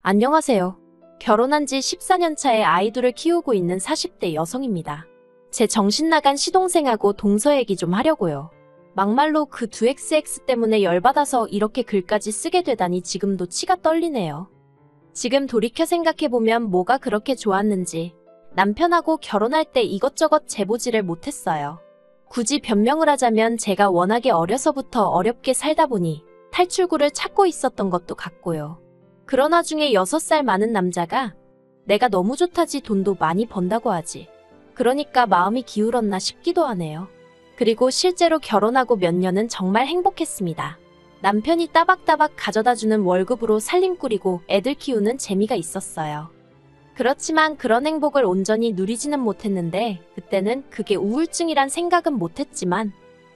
안녕하세요. 결혼한 지 14년 차에 아이들을 키우고 있는 40대 여성입니다. 제 정신 나간 시동생하고 동서 얘기 좀 하려고요. 막말로 그 두 XX 때문에 열받아서 이렇게 글까지 쓰게 되다니 지금도 치가 떨리네요. 지금 돌이켜 생각해보면 뭐가 그렇게 좋았는지 남편하고 결혼할 때 이것저것 재보지를 못했어요. 굳이 변명을 하자면 제가 워낙에 어려서부터 어렵게 살다 보니 탈출구를 찾고 있었던 것도 같고요. 그러나 중에 6살 많은 남자가 내가 너무 좋다지 돈도 많이 번다고 하지. 그러니까 마음이 기울었나 싶기도 하네요. 그리고 실제로 결혼하고 몇 년은 정말 행복했습니다. 남편이 따박따박 가져다주는 월급으로 살림 꾸리고 애들 키우는 재미가 있었어요. 그렇지만 그런 행복을 온전히 누리지는 못했는데 그때는 그게 우울증이란 생각은 못했지만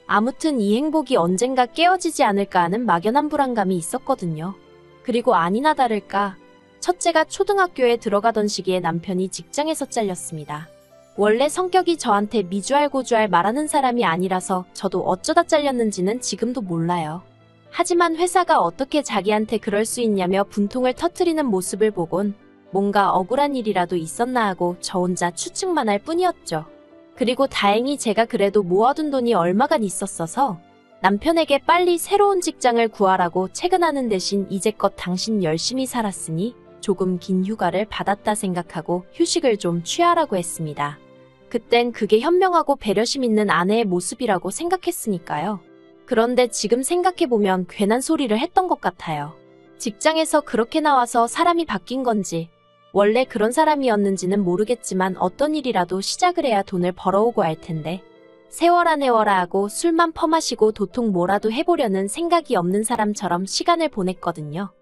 아무튼 이 행복이 언젠가 깨어지지 않을까 하는 막연한 불안감이 있었거든요. 그리고 아니나 다를까 첫째가 초등학교에 들어가던 시기에 남편이 직장에서 잘렸습니다. 원래 성격이 저한테 미주알 고주알 말하는 사람이 아니라서 저도 어쩌다 잘렸는지는 지금도 몰라요. 하지만 회사가 어떻게 자기한테 그럴 수 있냐며 분통을 터뜨리는 모습을 보곤 뭔가 억울한 일이라도 있었나 하고 저 혼자 추측만 할 뿐이었죠. 그리고 다행히 제가 그래도 모아둔 돈이 얼마간 있었어서 남편에게 빨리 새로운 직장을 구하라고 채근하는 대신 이제껏 당신 열심히 살았으니 조금 긴 휴가를 받았다 생각하고 휴식을 좀 취하라고 했습니다. 그땐 그게 현명하고 배려심 있는 아내의 모습이라고 생각했으니까요. 그런데 지금 생각해보면 괜한 소리를 했던 것 같아요. 직장에서 그렇게 나와서 사람이 바뀐 건지 원래 그런 사람이었는지는 모르겠지만 어떤 일이라도 시작을 해야 돈을 벌어오고 할 텐데 세워라 내워라 하고 술만 퍼마시고 도통 뭐라도 해보려는 생각이 없는 사람처럼 시간을 보냈거든요.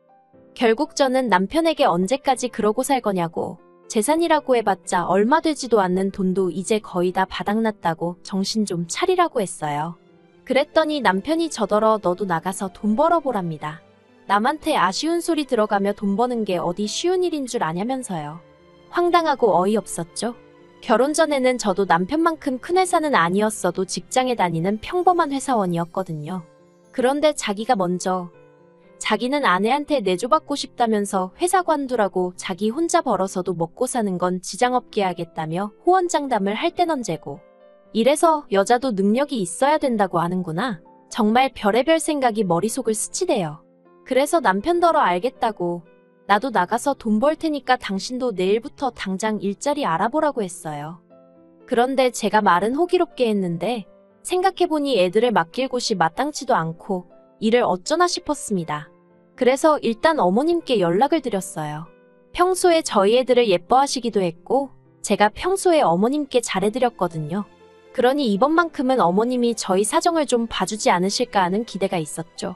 결국 저는 남편에게 언제까지 그러고 살 거냐고 재산이라고 해봤자 얼마 되지도 않는 돈도 이제 거의 다 바닥났다고 정신 좀 차리라고 했어요. 그랬더니 남편이 저더러 너도 나가서 돈 벌어보랍니다. 남한테 아쉬운 소리 들어가며 돈 버는 게 어디 쉬운 일인 줄 아냐면서요. 황당하고 어이없었죠. 결혼 전에는 저도 남편만큼 큰 회사는 아니었어도 직장에 다니는 평범한 회사원이었거든요. 그런데 자기가 먼저 자기는 아내한테 내조받고 싶다면서 회사 관두라고 자기 혼자 벌어서도 먹고 사는 건 지장 없게 하겠다며 호언장담을 할 땐 언제고. 이래서 여자도 능력이 있어야 된다고 하는구나. 정말 별의별 생각이 머릿속을 스치대요. 그래서 남편더러 알겠다고 나도 나가서 돈 벌 테니까 당신도 내일부터 당장 일자리 알아보라고 했어요. 그런데 제가 말은 호기롭게 했는데 생각해보니 애들을 맡길 곳이 마땅치도 않고 일을 어쩌나 싶었습니다. 그래서 일단 어머님께 연락을 드렸어요. 평소에 저희 애들을 예뻐하시기도 했고 제가 평소에 어머님께 잘해드렸거든요. 그러니 이번만큼은 어머님이 저희 사정을 좀 봐주지 않으실까 하는 기대가 있었죠.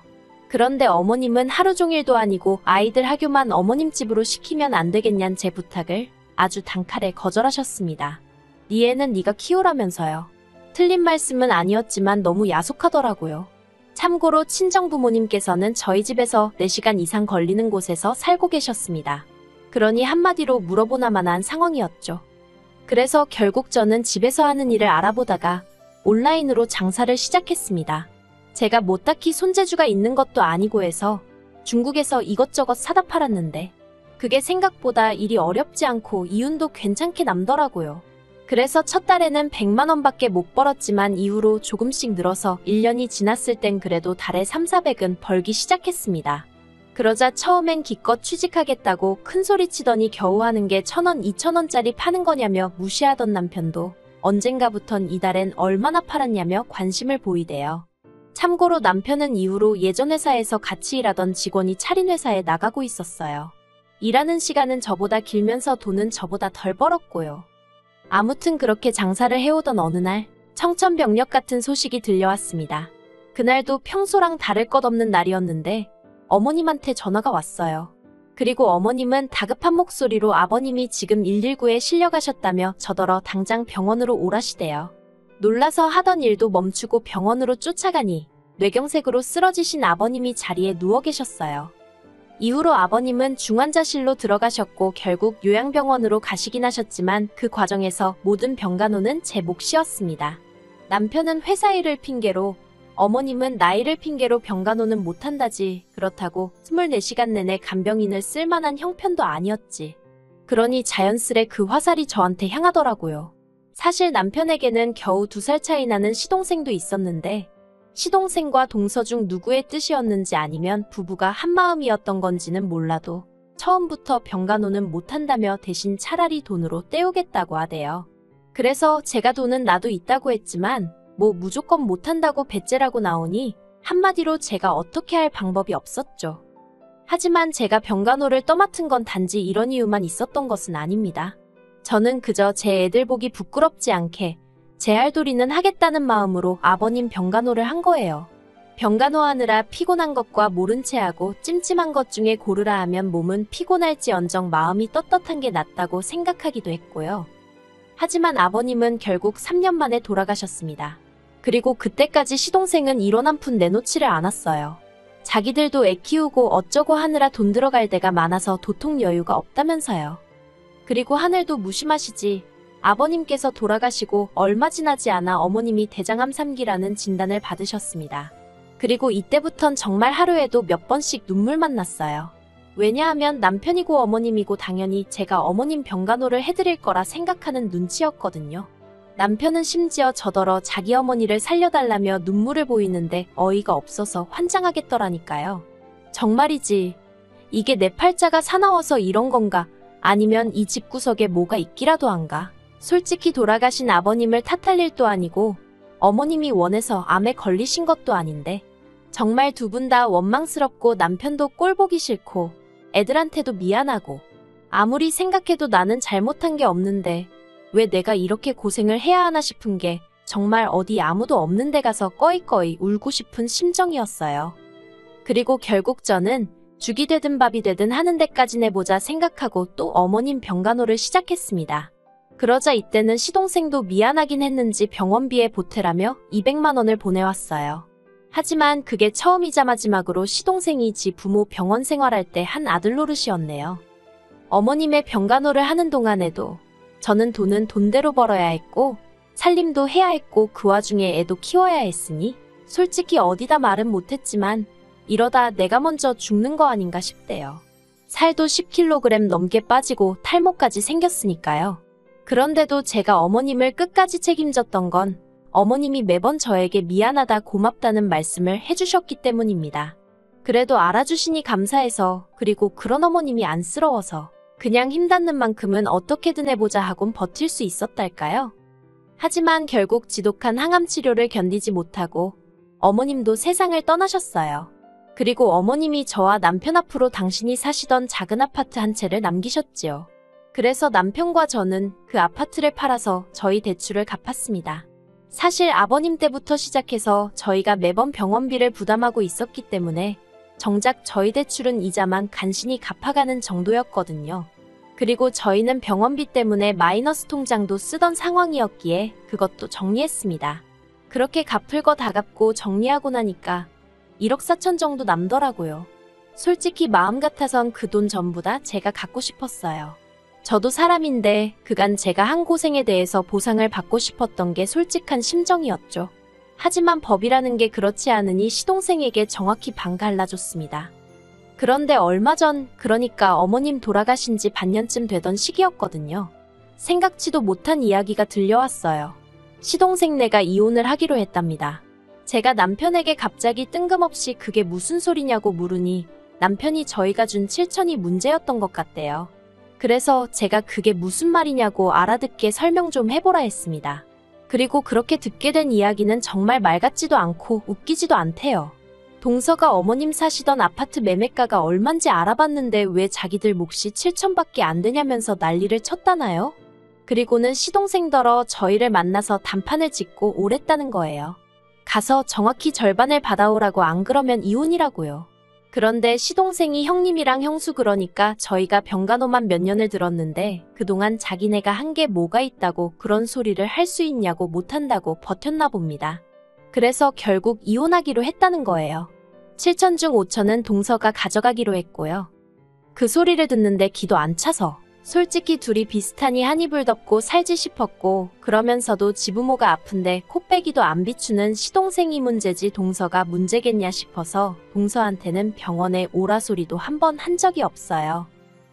그런데 어머님은 하루 종일도 아니고 아이들 학교만 어머님 집으로 시키면 안 되겠냐는 제 부탁을 아주 단칼에 거절하셨습니다. 네 애는 네가 키우라면서요. 틀린 말씀은 아니었지만 너무 야속하더라고요. 참고로 친정부모님께서는 저희 집에서 4시간 이상 걸리는 곳에서 살고 계셨습니다. 그러니 한마디로 물어보나마나 한 상황이었죠. 그래서 결국 저는 집에서 하는 일을 알아보다가 온라인으로 장사를 시작했습니다. 제가 뭐 딱히 손재주가 있는 것도 아니고 해서 중국에서 이것저것 사다 팔았는데 그게 생각보다 일이 어렵지 않고 이윤도 괜찮게 남더라고요. 그래서 첫 달에는 100만 원밖에 못 벌었지만 이후로 조금씩 늘어서 1년이 지났을 땐 그래도 달에 3,400은 벌기 시작했습니다. 그러자 처음엔 기껏 취직하겠다고 큰소리 치더니 겨우 하는 게 1,000원, 2,000원짜리 파는 거냐며 무시하던 남편도 언젠가부턴 이달엔 얼마나 팔았냐며 관심을 보이대요. 참고로 남편은 이후로 예전 회사에서 같이 일하던 직원이 차린 회사에 나가고 있었어요. 일하는 시간은 저보다 길면서 돈은 저보다 덜 벌었고요. 아무튼 그렇게 장사를 해오던 어느 날 청천벽력 같은 소식이 들려왔습니다. 그날도 평소랑 다를 것 없는 날이었는데 어머님한테 전화가 왔어요. 그리고 어머님은 다급한 목소리로 아버님이 지금 119에 실려가셨다며 저더러 당장 병원으로 오라시대요. 놀라서 하던 일도 멈추고 병원으로 쫓아가니 뇌경색으로 쓰러지신 아버님이 자리에 누워 계셨어요. 이후로 아버님은 중환자실로 들어가셨고 결국 요양병원으로 가시긴 하셨지만 그 과정에서 모든 병간호는 제 몫이었습니다. 남편은 회사 일을 핑계로 어머님은 나이를 핑계로 병간호는 못한다지. 그렇다고 24시간 내내 간병인을 쓸만한 형편도 아니었지. 그러니 자연스레 그 화살이 저한테 향하더라고요. 사실 남편에게는 겨우 2살 차이 나는 시동생도 있었는데 시동생과 동서 중 누구의 뜻이었는지 아니면 부부가 한마음이었던 건지는 몰라도 처음부터 병간호는 못한다며 대신 차라리 돈으로 때우겠다고 하대요. 그래서 제가 돈은 나도 있다고 했지만 뭐 무조건 못한다고 배째라고 나오니 한마디로 제가 어떻게 할 방법이 없었죠. 하지만 제가 병간호를 떠맡은 건 단지 이런 이유만 있었던 것은 아닙니다. 저는 그저 제 애들 보기 부끄럽지 않게 제 할도리는 하겠다는 마음으로 아버님 병간호를 한 거예요. 병간호하느라 피곤한 것과 모른 채 하고 찜찜한 것 중에 고르라 하면 몸은 피곤할지언정 마음이 떳떳한 게 낫다고 생각하기도 했고요. 하지만 아버님은 결국 3년 만에 돌아가셨습니다. 그리고 그때까지 시동생은 1원 한 푼 내놓지를 않았어요. 자기들도 애 키우고 어쩌고 하느라 돈 들어갈 데가 많아서 도통 여유가 없다면서요. 그리고 하늘도 무심하시지. 아버님께서 돌아가시고 얼마 지나지 않아 어머님이 대장암 3기라는 진단을 받으셨습니다. 그리고 이때부턴 정말 하루에도 몇 번씩 눈물만 났어요. 왜냐하면 남편이고 어머님이고 당연히 제가 어머님 병간호를 해드릴 거라 생각하는 눈치였거든요. 남편은 심지어 저더러 자기 어머니를 살려달라며 눈물을 보이는데 어이가 없어서 환장하겠더라니까요. 정말이지. 이게 내 팔자가 사나워서 이런 건가? 아니면 이 집구석에 뭐가 있기라도 한가? 솔직히 돌아가신 아버님을 탓할 일도 아니고 어머님이 원해서 암에 걸리신 것도 아닌데 정말 두 분 다 원망스럽고 남편도 꼴보기 싫고 애들한테도 미안하고 아무리 생각해도 나는 잘못한 게 없는데 왜 내가 이렇게 고생을 해야 하나 싶은 게 정말 어디 아무도 없는 데 가서 꺼이꺼이 울고 싶은 심정이었어요. 그리고 결국 저는 죽이 되든 밥이 되든 하는 데까지 내보자 생각하고 또 어머님 병간호를 시작했습니다. 그러자 이때는 시동생도 미안하긴 했는지 병원비에 보태라며 200만 원을 보내왔어요. 하지만 그게 처음이자 마지막으로 시동생이 지 부모 병원 생활할 때 한 아들 노릇이었네요. 어머님의 병간호를 하는 동안에도 저는 돈은 돈대로 벌어야 했고 살림도 해야 했고 그 와중에 애도 키워야 했으니 솔직히 어디다 말은 못했지만 이러다 내가 먼저 죽는 거 아닌가 싶대요. 살도 10kg 넘게 빠지고 탈모까지 생겼으니까요. 그런데도 제가 어머님을 끝까지 책임졌던 건 어머님이 매번 저에게 미안하다 고맙다는 말씀을 해주셨기 때문입니다. 그래도 알아주시니 감사해서 그리고 그런 어머님이 안쓰러워서 그냥 힘닿는 만큼은 어떻게든 해보자 하곤 버틸 수 있었달까요? 하지만 결국 지독한 항암 치료를 견디지 못하고 어머님도 세상을 떠나셨어요. 그리고 어머님이 저와 남편 앞으로 당신이 사시던 작은 아파트 한 채를 남기셨지요. 그래서 남편과 저는 그 아파트를 팔아서 저희 대출을 갚았습니다. 사실 아버님 때부터 시작해서 저희가 매번 병원비를 부담하고 있었기 때문에 정작 저희 대출은 이자만 간신히 갚아가는 정도였거든요. 그리고 저희는 병원비 때문에 마이너스 통장도 쓰던 상황이었기에 그것도 정리했습니다. 그렇게 갚을 거 다 갚고 정리하고 나니까 1억 4천 정도 남더라고요. 솔직히 마음 같아선 그 돈 전부 다 제가 갖고 싶었어요. 저도 사람인데 그간 제가 한 고생에 대해서 보상을 받고 싶었던 게 솔직한 심정이었죠. 하지만 법이라는 게 그렇지 않으니 시동생에게 정확히 반 갈라줬습니다. 그런데 얼마 전, 그러니까 어머님 돌아가신 지 반년쯤 되던 시기였거든요. 생각지도 못한 이야기가 들려왔어요. 시동생네가 이혼을 하기로 했답니다. 제가 남편에게 갑자기 뜬금없이 그게 무슨 소리냐고 물으니 남편이 저희가 준 7천이 문제였던 것 같대요. 그래서 제가 그게 무슨 말이냐고 알아듣게 설명 좀 해보라 했습니다. 그리고 그렇게 듣게 된 이야기는 정말 말 같지도 않고 웃기지도 않대요. 동서가 어머님 사시던 아파트 매매가가 얼만지 알아봤는데 왜 자기들 몫이 7천밖에 안 되냐면서 난리를 쳤다나요? 그리고는 시동생더러 저희를 만나서 단판을 짓고 오랬다는 거예요. 가서 정확히 절반을 받아오라고 안 그러면 이혼이라고요. 그런데 시동생이 형님이랑 형수 그러니까 저희가 병간호만 몇 년을 들었는데 그동안 자기네가 한 게 뭐가 있다고 그런 소리를 할 수 있냐고 못한다고 버텼나 봅니다. 그래서 결국 이혼하기로 했다는 거예요. 7천 중 5천은 동서가 가져가기로 했고요. 그 소리를 듣는데 기도 안 차서 솔직히 둘이 비슷하니 한 이불 덮고 살지 싶었고, 그러면서도 지부모가 아픈데 코빼기도 안 비추는 시동생이 문제지 동서가 문제겠냐 싶어서 동서한테는 병원에 오라 소리도 한 번 한 적이 없어요.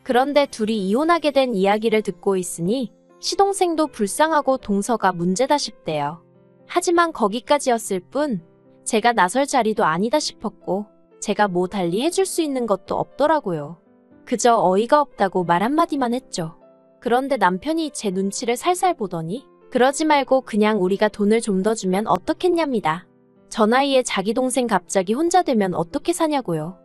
그런데 둘이 이혼하게 된 이야기를 듣고 있으니 시동생도 불쌍하고 동서가 문제다 싶대요. 하지만 거기까지였을 뿐 제가 나설 자리도 아니다 싶었고 제가 뭐 달리 해줄 수 있는 것도 없더라고요. 그저 어이가 없다고 말 한마디만 했죠. 그런데 남편이 제 눈치를 살살 보더니 그러지 말고 그냥 우리가 돈을 좀 더 주면 어떻겠냐입니다. 저 나이에 자기 동생 갑자기 혼자 되면 어떻게 사냐고요.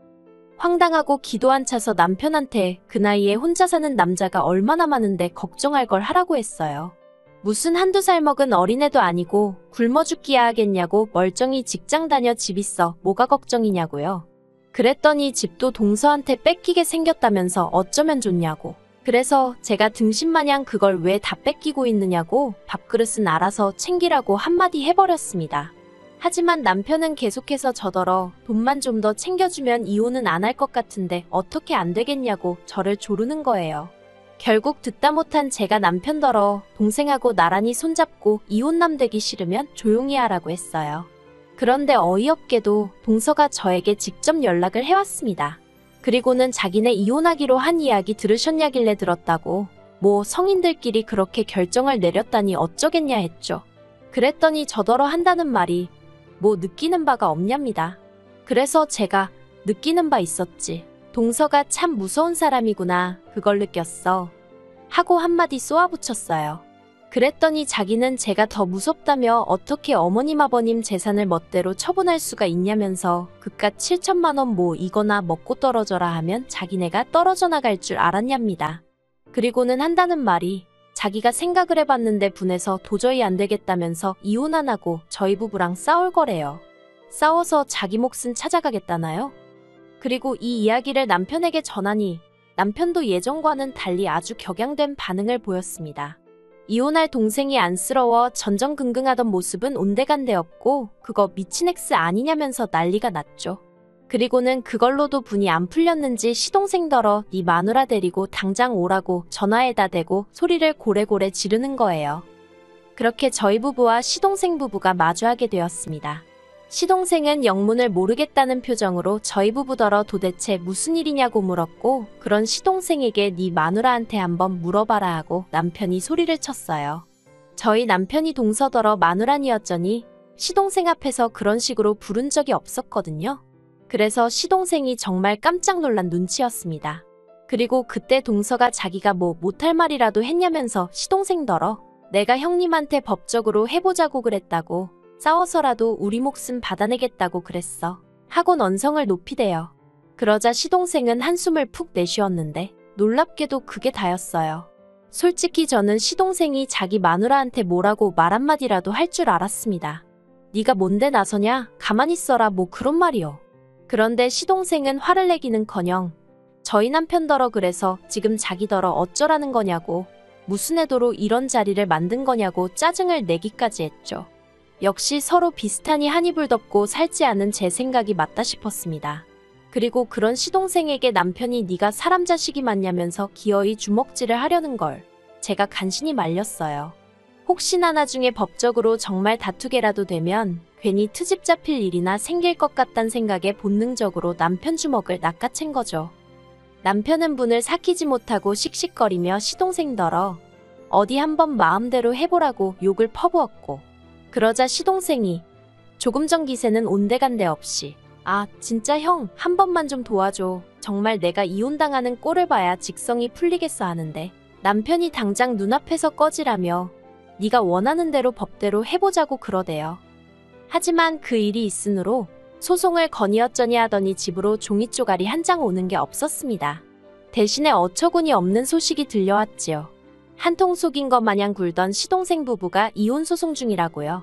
황당하고 기도 안 차서 남편한테 그 나이에 혼자 사는 남자가 얼마나 많은데 걱정할 걸 하라고 했어요. 무슨 한두 살 먹은 어린애도 아니고 굶어 죽기야 하겠냐고 멀쩡히 직장 다녀 집 있어 뭐가 걱정이냐고요. 그랬더니 집도 동서한테 뺏기게 생겼다면서 어쩌면 좋냐고. 그래서 제가 등신마냥 그걸 왜 다 뺏기고 있느냐고 밥그릇은 알아서 챙기라고 한마디 해버렸습니다. 하지만 남편은 계속해서 저더러 돈만 좀 더 챙겨주면 이혼은 안 할 것 같은데 어떻게 안 되겠냐고 저를 조르는 거예요. 결국 듣다 못한 제가 남편더러 동생하고 나란히 손잡고 이혼남 되기 싫으면 조용히 하라고 했어요. 그런데 어이없게도 동서가 저에게 직접 연락을 해왔습니다. 그리고는 자기네 이혼하기로 한 이야기 들으셨냐길래 들었다고 뭐 성인들끼리 그렇게 결정을 내렸다니 어쩌겠냐 했죠. 그랬더니 저더러 한다는 말이 뭐 느끼는 바가 없냐입니다. 그래서 제가 느끼는 바 있었지. 동서가 참 무서운 사람이구나. 그걸 느꼈어. 하고 한마디 쏘아붙였어요. 그랬더니 자기는 제가 더 무섭다며 어떻게 어머님 아버님 재산을 멋대로 처분할 수가 있냐면서 그깟 7천만 원 뭐 이거나 먹고 떨어져라 하면 자기네가 떨어져 나갈 줄 알았냐입니다. 그리고는 한다는 말이 자기가 생각을 해봤는데 분해서 도저히 안 되겠다면서 이혼 안 하고 저희 부부랑 싸울 거래요. 싸워서 자기 몫은 찾아가겠다나요? 그리고 이 이야기를 남편에게 전하니 남편도 예전과는 달리 아주 격양된 반응을 보였습니다. 이혼할 동생이 안쓰러워 전전긍긍하던 모습은 온데간데 없고 그거 미친 X 아니냐면서 난리가 났죠. 그리고는 그걸로도 분이 안 풀렸는지 시동생더러 네 마누라 데리고 당장 오라고 전화에다 대고 소리를 고래고래 지르는 거예요. 그렇게 저희 부부와 시동생 부부가 마주하게 되었습니다. 시동생은 영문을 모르겠다는 표정으로 저희 부부더러 도대체 무슨 일이냐고 물었고 그런 시동생에게 네 마누라한테 한번 물어봐라 하고 남편이 소리를 쳤어요. 저희 남편이 동서더러 마누라니었더니 시동생 앞에서 그런 식으로 부른 적이 없었거든요. 그래서 시동생이 정말 깜짝 놀란 눈치였습니다. 그리고 그때 동서가 자기가 뭐 못할 말이라도 했냐면서 시동생더러 내가 형님한테 법적으로 해보자고 그랬다고 싸워서라도 우리 목숨 받아내겠다고 그랬어. 하고 언성을 높이대요. 그러자 시동생은 한숨을 푹 내쉬었는데 놀랍게도 그게 다였어요. 솔직히 저는 시동생이 자기 마누라한테 뭐라고 말 한마디라도 할 줄 알았습니다. 네가 뭔데 나서냐? 가만히 있어라 뭐 그런 말이요. 그런데 시동생은 화를 내기는커녕 저희 남편더러 그래서 지금 자기더러 어쩌라는 거냐고 무슨 애도로 이런 자리를 만든 거냐고 짜증을 내기까지 했죠. 역시 서로 비슷하니 한 이불 덮고 살지 않은 제 생각이 맞다 싶었습니다. 그리고 그런 시동생에게 남편이 네가 사람 자식이 맞냐면서 기어이 주먹질을 하려는 걸 제가 간신히 말렸어요. 혹시나 나중에 법적으로 정말 다투게라도 되면 괜히 트집 잡힐 일이나 생길 것 같단 생각에 본능적으로 남편 주먹을 낚아챈 거죠. 남편은 분을 삭히지 못하고 씩씩거리며 시동생더러 어디 한번 마음대로 해보라고 욕을 퍼부었고 그러자 시동생이 조금 전 기세는 온데간데 없이 아 진짜 형 한 번만 좀 도와줘. 정말 내가 이혼당하는 꼴을 봐야 직성이 풀리겠어 하는데 남편이 당장 눈앞에서 꺼지라며 네가 원하는 대로 법대로 해보자고 그러대요. 하지만 그 일이 있으므로 소송을 건의어쩌니 하더니 집으로 종이 쪼가리 한 장 오는 게 없었습니다. 대신에 어처구니 없는 소식이 들려왔지요. 한통 속인 것 마냥 굴던 시동생 부부가 이혼 소송 중이라고요.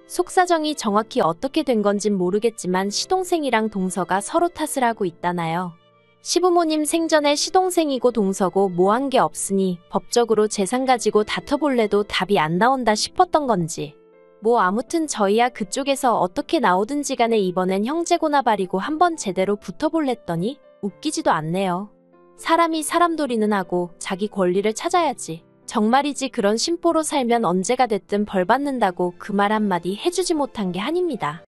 속사정이 정확히 어떻게 된 건진 모르겠지만 시동생이랑 동서가 서로 탓을 하고 있다나요. 시부모님 생전에 시동생이고 동서고 뭐 한 게 없으니 법적으로 재산 가지고 다퉈볼래도 답이 안 나온다 싶었던 건지. 뭐 아무튼 저희야 그쪽에서 어떻게 나오든지 간에 이번엔 형제고나발이고 한번 제대로 붙어볼랬더니 웃기지도 않네요. 사람이 사람돌이는 하고 자기 권리를 찾아야지. 정말이지 그런 심보로 살면 언제가 됐든 벌 받는다고 그 말 한마디 해주지 못한 게 한입니다.